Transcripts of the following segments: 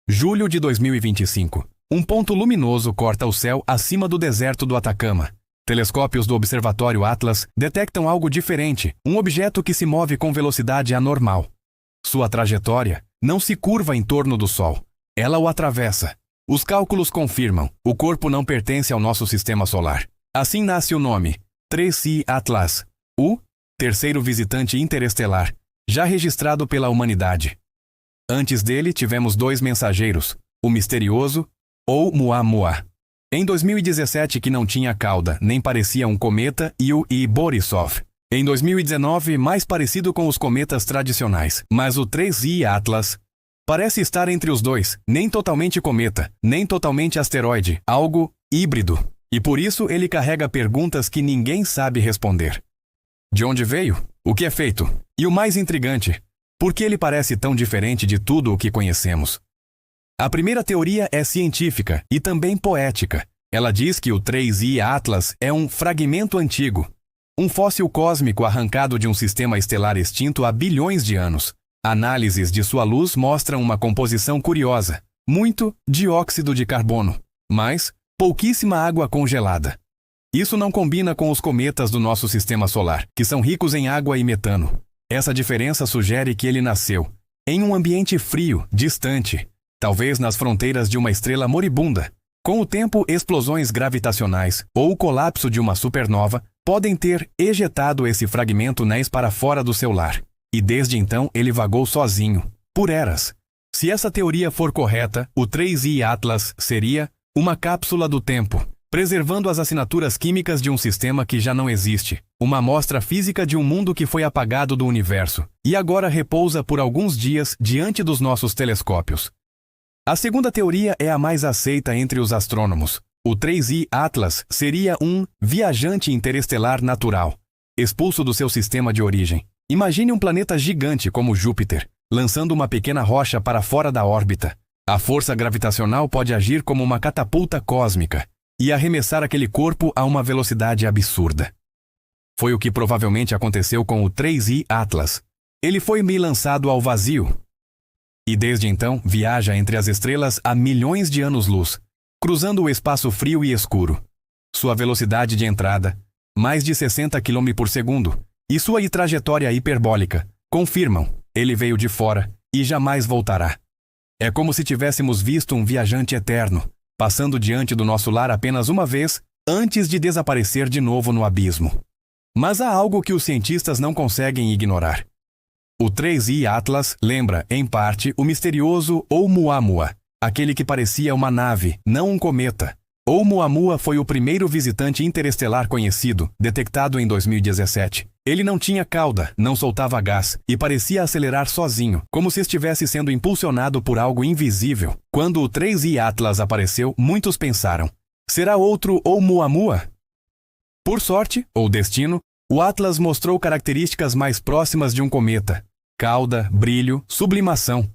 Julho de 2025. Um ponto luminoso corta o céu acima do deserto do Atacama. Telescópios do Observatório Atlas detectam algo diferente, um objeto que se move com velocidade anormal. Sua trajetória não se curva em torno do Sol. Ela o atravessa. Os cálculos confirmam, o corpo não pertence ao nosso sistema solar. Assim nasce o nome, 3I Atlas, o terceiro visitante interestelar, já registrado pela humanidade. Antes dele, tivemos dois mensageiros, o misterioso Oumuamua. Em 2017, que não tinha cauda, nem parecia um cometa, e o I Borisov. Em 2019, mais parecido com os cometas tradicionais. Mas o 3I Atlas parece estar entre os dois, nem totalmente cometa, nem totalmente asteroide, algo híbrido. E por isso ele carrega perguntas que ninguém sabe responder. De onde veio? O que é feito? E o mais intrigante, por que ele parece tão diferente de tudo o que conhecemos? A primeira teoria é científica e também poética. Ela diz que o 3I Atlas é um fragmento antigo, um fóssil cósmico arrancado de um sistema estelar extinto há bilhões de anos. Análises de sua luz mostram uma composição curiosa, muito dióxido de carbono, mas pouquíssima água congelada. Isso não combina com os cometas do nosso sistema solar, que são ricos em água e metano. Essa diferença sugere que ele nasceu em um ambiente frio, distante, talvez nas fronteiras de uma estrela moribunda. Com o tempo, explosões gravitacionais ou o colapso de uma supernova podem ter ejetado esse fragmento NES para fora do seu lar. E desde então ele vagou sozinho, por eras. Se essa teoria for correta, o 3I Atlas seria uma cápsula do tempo, preservando as assinaturas químicas de um sistema que já não existe, uma amostra física de um mundo que foi apagado do universo, e agora repousa por alguns dias diante dos nossos telescópios. A segunda teoria é a mais aceita entre os astrônomos. O 3I Atlas seria um viajante interestelar natural, expulso do seu sistema de origem. Imagine um planeta gigante como Júpiter, lançando uma pequena rocha para fora da órbita. A força gravitacional pode agir como uma catapulta cósmica e arremessar aquele corpo a uma velocidade absurda. Foi o que provavelmente aconteceu com o 3I Atlas. Ele foi meio lançado ao vazio e desde então viaja entre as estrelas a milhões de anos-luz, cruzando o espaço frio e escuro. Sua velocidade de entrada, mais de 60 km por segundo, e sua trajetória hiperbólica confirmam, ele veio de fora e jamais voltará. É como se tivéssemos visto um viajante eterno, passando diante do nosso lar apenas uma vez, antes de desaparecer de novo no abismo. Mas há algo que os cientistas não conseguem ignorar. O 3I Atlas lembra, em parte, o misterioso Oumuamua, aquele que parecia uma nave, não um cometa. Oumuamua foi o primeiro visitante interestelar conhecido, detectado em 2017. Ele não tinha cauda, não soltava gás e parecia acelerar sozinho, como se estivesse sendo impulsionado por algo invisível. Quando o 3I Atlas apareceu, muitos pensaram, será outro Oumuamua? Por sorte, ou destino, o Atlas mostrou características mais próximas de um cometa: cauda, brilho, sublimação.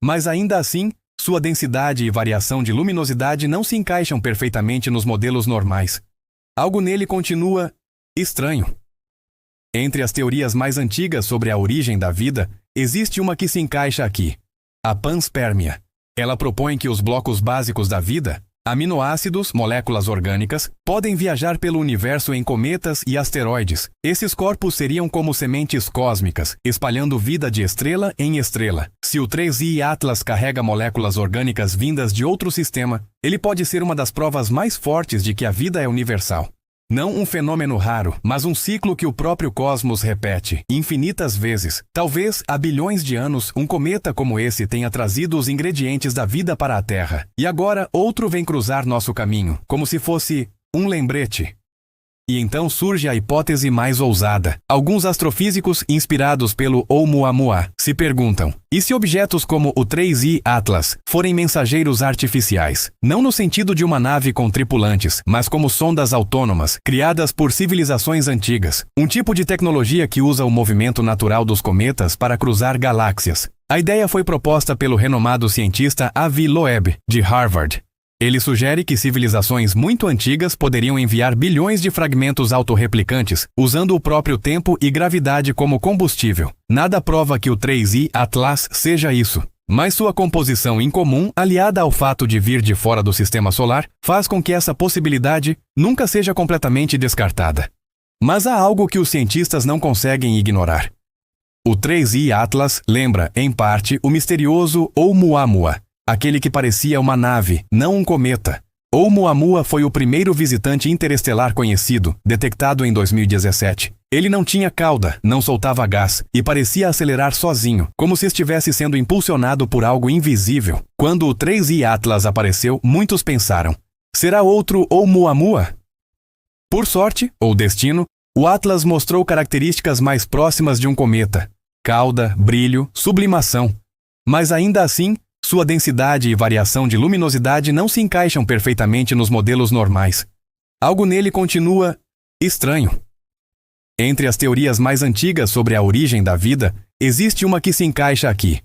Mas ainda assim, sua densidade e variação de luminosidade não se encaixam perfeitamente nos modelos normais. Algo nele continua estranho. Entre as teorias mais antigas sobre a origem da vida, existe uma que se encaixa aqui: a panspermia. Ela propõe que os blocos básicos da vida, aminoácidos, moléculas orgânicas, podem viajar pelo universo em cometas e asteroides. Esses corpos seriam como sementes cósmicas, espalhando vida de estrela em estrela. Se o 3I Atlas carrega moléculas orgânicas vindas de outro sistema, ele pode ser uma das provas mais fortes de que a vida é universal. Não um fenômeno raro, mas um ciclo que o próprio cosmos repete infinitas vezes. Talvez, há bilhões de anos, um cometa como esse tenha trazido os ingredientes da vida para a Terra. E agora, outro vem cruzar nosso caminho, como se fosse um lembrete. E então surge a hipótese mais ousada. Alguns astrofísicos, inspirados pelo Oumuamua, se perguntam, e se objetos como o 3I Atlas forem mensageiros artificiais? Não no sentido de uma nave com tripulantes, mas como sondas autônomas, criadas por civilizações antigas. Um tipo de tecnologia que usa o movimento natural dos cometas para cruzar galáxias. A ideia foi proposta pelo renomado cientista Avi Loeb, de Harvard. Ele sugere que civilizações muito antigas poderiam enviar bilhões de fragmentos autorreplicantes, usando o próprio tempo e gravidade como combustível. Nada prova que o 3I Atlas seja isso. Mas sua composição incomum, aliada ao fato de vir de fora do sistema solar, faz com que essa possibilidade nunca seja completamente descartada. Mas há algo que os cientistas não conseguem ignorar. O 3I Atlas lembra, em parte, o misterioso Oumuamua, aquele que parecia uma nave, não um cometa. Oumuamua foi o primeiro visitante interestelar conhecido, detectado em 2017. Ele não tinha cauda, não soltava gás e parecia acelerar sozinho, como se estivesse sendo impulsionado por algo invisível. Quando o 3I Atlas apareceu, muitos pensaram: será outro Oumuamua? Por sorte, ou destino, o Atlas mostrou características mais próximas de um cometa: cauda, brilho, sublimação. Mas ainda assim, sua densidade e variação de luminosidade não se encaixam perfeitamente nos modelos normais. Algo nele continua estranho. Entre as teorias mais antigas sobre a origem da vida, existe uma que se encaixa aqui: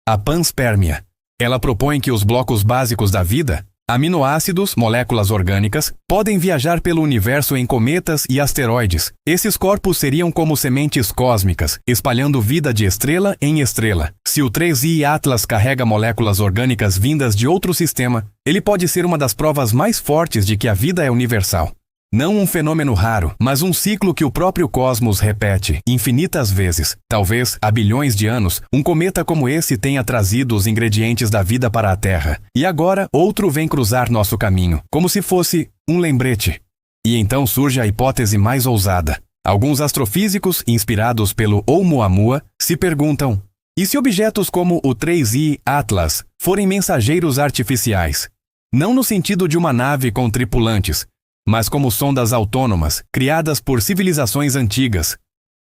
a panspermia. Ela propõe que os blocos básicos da vida, aminoácidos, moléculas orgânicas, podem viajar pelo universo em cometas e asteroides. Esses corpos seriam como sementes cósmicas, espalhando vida de estrela em estrela. Se o 3I Atlas carrega moléculas orgânicas vindas de outro sistema, ele pode ser uma das provas mais fortes de que a vida é universal. Não um fenômeno raro, mas um ciclo que o próprio cosmos repete infinitas vezes. Talvez, há bilhões de anos, um cometa como esse tenha trazido os ingredientes da vida para a Terra. E agora, outro vem cruzar nosso caminho, como se fosse um lembrete. E então surge a hipótese mais ousada. Alguns astrofísicos, inspirados pelo Oumuamua, se perguntam: e se objetos como o 3I Atlas forem mensageiros artificiais? Não no sentido de uma nave com tripulantes, mas como sondas autônomas, criadas por civilizações antigas.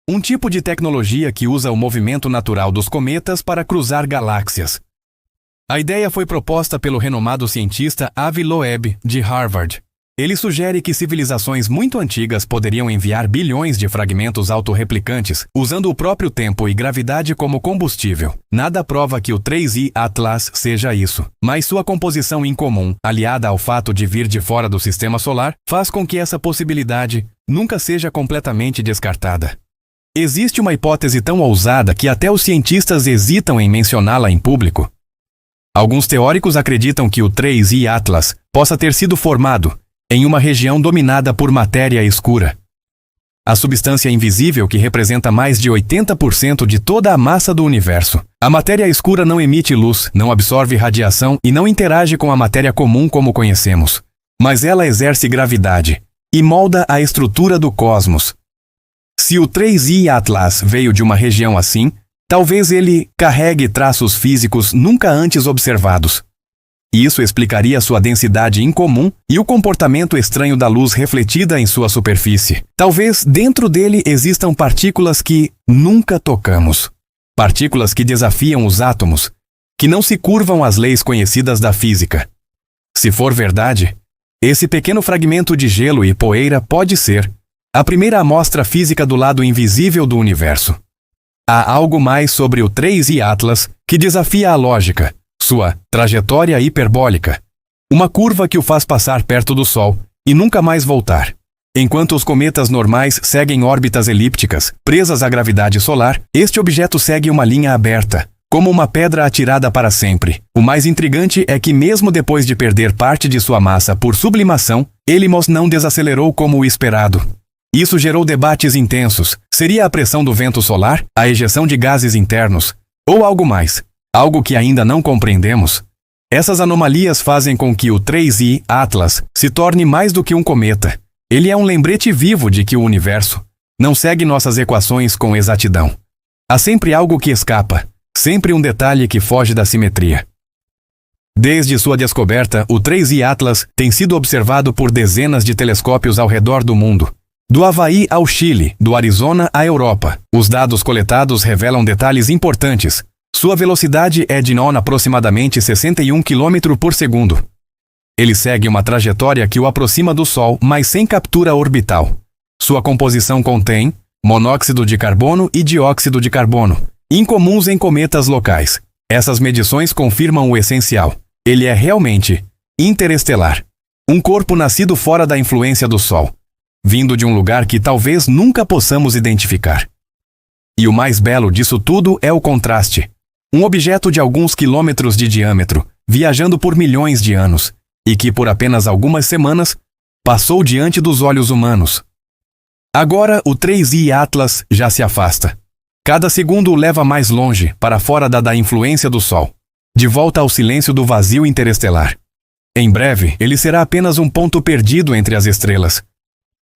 Um tipo de tecnologia que usa o movimento natural dos cometas para cruzar galáxias. A ideia foi proposta pelo renomado cientista Avi Loeb, de Harvard. Ele sugere que civilizações muito antigas poderiam enviar bilhões de fragmentos autorreplicantes, usando o próprio tempo e gravidade como combustível. Nada prova que o 3I Atlas seja isso, mas sua composição incomum, aliada ao fato de vir de fora do sistema solar, faz com que essa possibilidade nunca seja completamente descartada. Existe uma hipótese tão ousada que até os cientistas hesitam em mencioná-la em público. Alguns teóricos acreditam que o 3I Atlas possa ter sido formado em uma região dominada por matéria escura. A substância invisível que representa mais de 80% de toda a massa do universo. A matéria escura não emite luz, não absorve radiação e não interage com a matéria comum como conhecemos. Mas ela exerce gravidade e molda a estrutura do cosmos. Se o 3I Atlas veio de uma região assim, talvez ele carregue traços físicos nunca antes observados. Isso explicaria sua densidade incomum e o comportamento estranho da luz refletida em sua superfície. Talvez dentro dele existam partículas que nunca tocamos. Partículas que desafiam os átomos, que não se curvam às leis conhecidas da física. Se for verdade, esse pequeno fragmento de gelo e poeira pode ser a primeira amostra física do lado invisível do universo. Há algo mais sobre o 3I Atlas que desafia a lógica. Sua trajetória hiperbólica. Uma curva que o faz passar perto do Sol e nunca mais voltar. Enquanto os cometas normais seguem órbitas elípticas, presas à gravidade solar, este objeto segue uma linha aberta, como uma pedra atirada para sempre. O mais intrigante é que mesmo depois de perder parte de sua massa por sublimação, ele não desacelerou como o esperado. Isso gerou debates intensos. Seria a pressão do vento solar, a ejeção de gases internos, ou algo mais? Algo que ainda não compreendemos? Essas anomalias fazem com que o 3I Atlas se torne mais do que um cometa. Ele é um lembrete vivo de que o universo não segue nossas equações com exatidão. Há sempre algo que escapa, sempre um detalhe que foge da simetria. Desde sua descoberta, o 3I Atlas tem sido observado por dezenas de telescópios ao redor do mundo. Do Havaí ao Chile, do Arizona à Europa. Os dados coletados revelam detalhes importantes. Sua velocidade é de aproximadamente 61 km por segundo. Ele segue uma trajetória que o aproxima do Sol, mas sem captura orbital. Sua composição contém monóxido de carbono e dióxido de carbono, incomuns em cometas locais. Essas medições confirmam o essencial. Ele é realmente interestelar. Um corpo nascido fora da influência do Sol, vindo de um lugar que talvez nunca possamos identificar. E o mais belo disso tudo é o contraste. Um objeto de alguns quilômetros de diâmetro, viajando por milhões de anos, e que por apenas algumas semanas passou diante dos olhos humanos. Agora o 3I Atlas já se afasta. Cada segundo o leva mais longe, para fora da influência do Sol, de volta ao silêncio do vazio interestelar. Em breve, ele será apenas um ponto perdido entre as estrelas.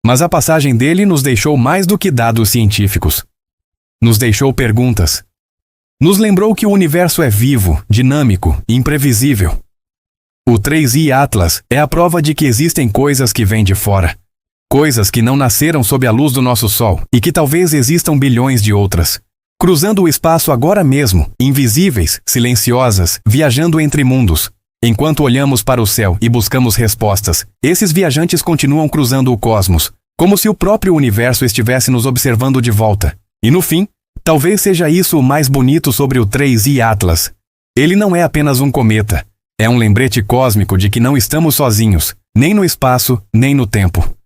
Mas a passagem dele nos deixou mais do que dados científicos. Nos deixou perguntas. Nos lembrou que o universo é vivo, dinâmico e imprevisível. O 3I Atlas é a prova de que existem coisas que vêm de fora. Coisas que não nasceram sob a luz do nosso Sol e que talvez existam bilhões de outras. Cruzando o espaço agora mesmo, invisíveis, silenciosas, viajando entre mundos. Enquanto olhamos para o céu e buscamos respostas, esses viajantes continuam cruzando o cosmos, como se o próprio universo estivesse nos observando de volta. E no fim, talvez seja isso o mais bonito sobre o 3I Atlas. Ele não é apenas um cometa. É um lembrete cósmico de que não estamos sozinhos, nem no espaço, nem no tempo.